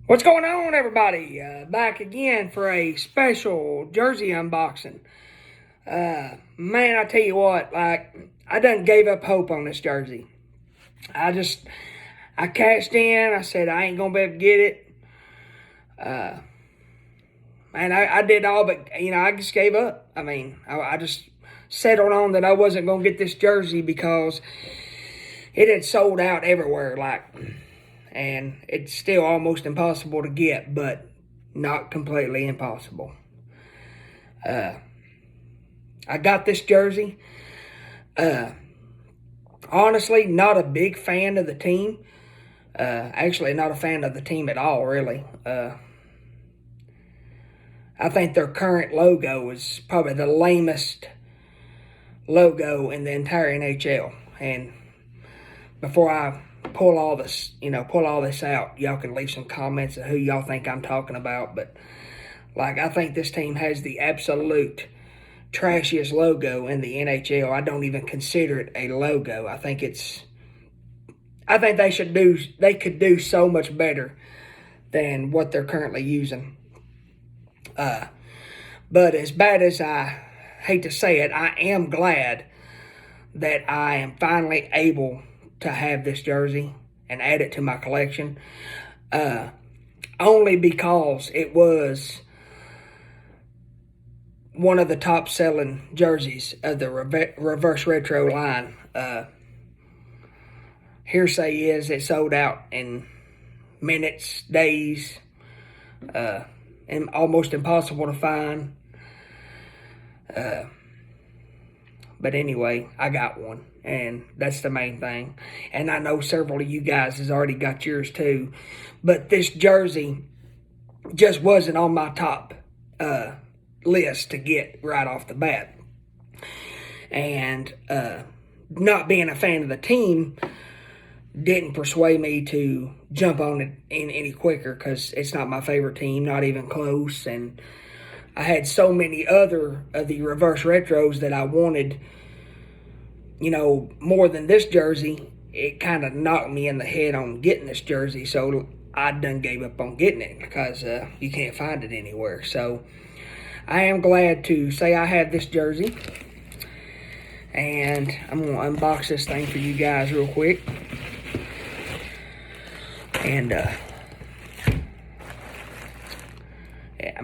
What's going on, everybody? Back again for a special jersey unboxing. Man, I tell you what, I done gave up hope on this jersey. I cashed in. I said I ain't gonna be able to get it. Man, I did all, but I just gave up. I just settled on that I wasn't gonna get this jersey because it had sold out everywhere. And it's still almost impossible to get, but not completely impossible. I got this jersey. Honestly, not a big fan of the team. Actually, not a fan of the team at all, really. I think their current logo is probably the lamest logo in the entire NHL. And before I pull all this out, y'all can leave some comments of who y'all think I'm talking about. But I think this team has the absolute trashiest logo in the NHL. I don't even consider it a logo. I think they could do so much better than what they're currently using. But as bad as I hate to say it, I am glad that I am finally able to have this jersey and add it to my collection. Only because it was one of the top selling jerseys of the Reverse Retro line. Hearsay is it sold out in minutes, days, and almost impossible to find. But anyway, I got one, and that's the main thing. And I know several of you guys has already got yours too. But this jersey just wasn't on my top list to get right off the bat. And not being a fan of the team didn't persuade me to jump on it any quicker, because it's not my favorite team, not even close. And I had so many other of the reverse retros that I wanted, more than this jersey. It kind of knocked me in the head on getting this jersey, so I done gave up on getting it because you can't find it anywhere. So I am glad to say I have this jersey, and I'm going to unbox this thing for you guys real quick. And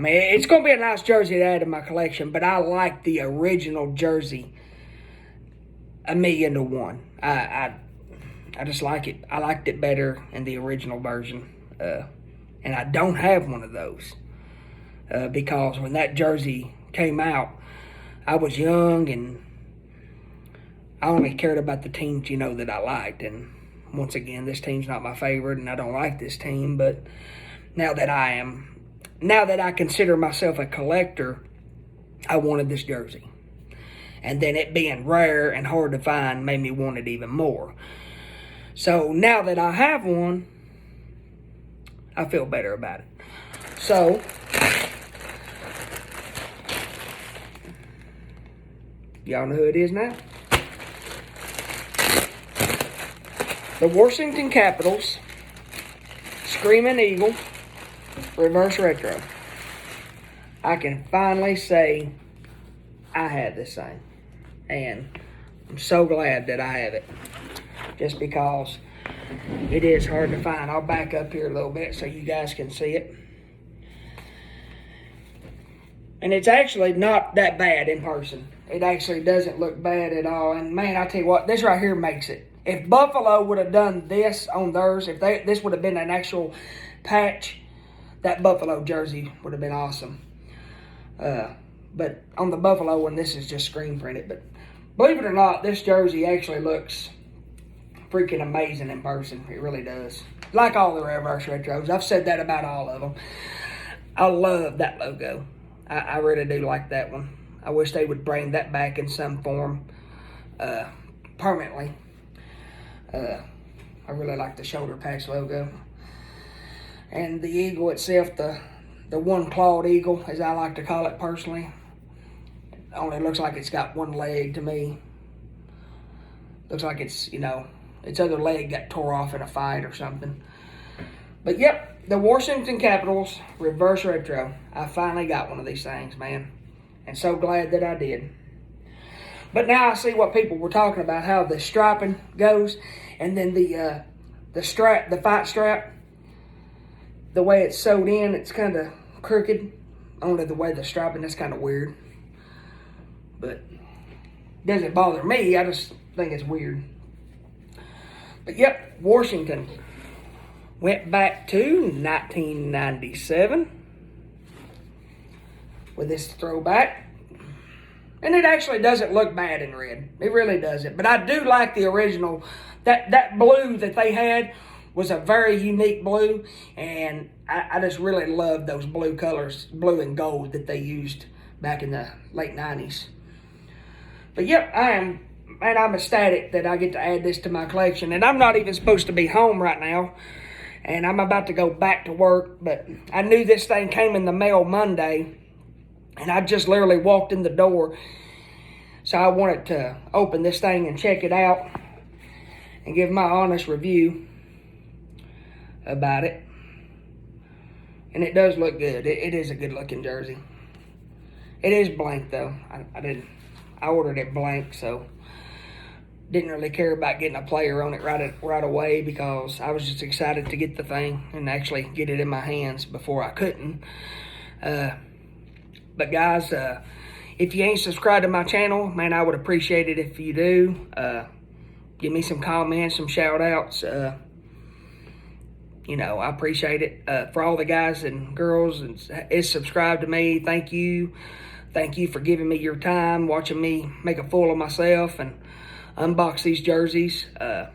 it's going to be a nice jersey to add to my collection, but I like the original jersey 1,000,000 to 1. I just like it. I liked it better in the original version. And I don't have one of those. Because when that jersey came out, I was young and I only cared about the teams, that I liked. And once again, this team's not my favorite, and I don't like this team. But now that I consider myself a collector, I wanted this jersey. And then it being rare and hard to find made me want it even more. So now that I have one, I feel better about it. So y'all know who it is now. The Washington Capitals Screaming Eagle Reverse Retro. I can finally say I had this thing, and I'm so glad that I have it, just because it is hard to find. I'll back up here a little bit so you guys can see it. And it's actually not that bad in person. It actually doesn't look bad at all. And man, I tell you what, this right here makes it. If Buffalo would have done this on theirs, this would have been an actual patch, that Buffalo jersey would have been awesome. But on the Buffalo one, this is just screen printed. But believe it or not, this jersey actually looks freaking amazing in person. It really does. Like all the reverse retros. I've said that about all of them. I love that logo. I really do like that one. I wish they would bring that back in some form permanently. I really like the shoulder patch logo. And the eagle itself, the one-clawed eagle, as I like to call it personally. It only looks like it's got one leg to me. Looks like it's, its other leg got tore off in a fight or something. But yep, the Washington Capitals Reverse Retro. I finally got one of these things, man. And so glad that I did. But now I see what people were talking about, how the striping goes, and then the strap, the fight strap, the way it's sewed in, it's kind of crooked. Only the way the striping is kind of weird. But it doesn't bother me. I just think it's weird. But yep, Washington went back to 1997 with this throwback. And it actually doesn't look bad in red. It really doesn't. But I do like the original. That blue that they had was a very unique blue. And I just really love those blue colors, blue and gold, that they used back in the late 90s. But yep, I'm ecstatic that I get to add this to my collection. And I'm not even supposed to be home right now. And I'm about to go back to work. But I knew this thing came in the mail Monday. And I just literally walked in the door. So I wanted to open this thing and check it out. And give my honest review about it. And it does look good. It is a good looking jersey. It is blank though. I ordered it blank, so didn't really care about getting a player on it right away, because I was just excited to get the thing and actually get it in my hands before I couldn't. But guys, if you ain't subscribed to my channel, man, I would appreciate it if you do. Give me some comments, some shout outs. You know, I appreciate it. For all the guys and girls is subscribed to me, thank you. Thank you for giving me your time, watching me make a fool of myself and unbox these jerseys. I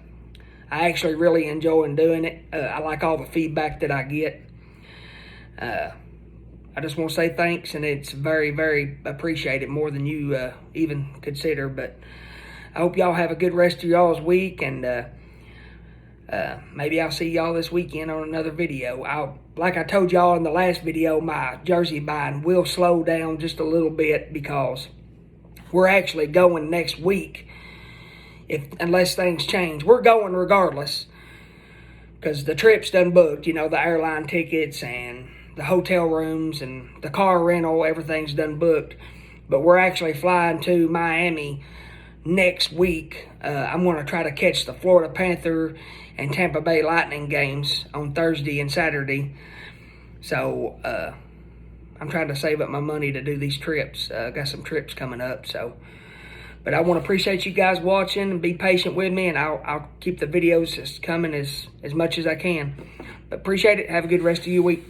actually really enjoy doing it. I like all the feedback that I get. I just want to say thanks, and it's very, very appreciated, more than you even consider. But I hope y'all have a good rest of y'all's week, and maybe I'll see y'all this weekend on another video. Like I told y'all in the last video, my jersey buying will slow down just a little bit, because we're actually going next week, unless things change. We're going regardless, because the trip's done booked, you know, the airline tickets and the hotel rooms and the car rental, everything's done booked. But we're actually flying to Miami next week. I'm going to try to catch the Florida Panther and Tampa Bay Lightning games on Thursday and Saturday. So I'm trying to save up my money to do these trips. Got some trips coming up. But I want to appreciate you guys watching and be patient with me, and I'll keep the videos coming as much as I can. But appreciate it. Have a good rest of your week.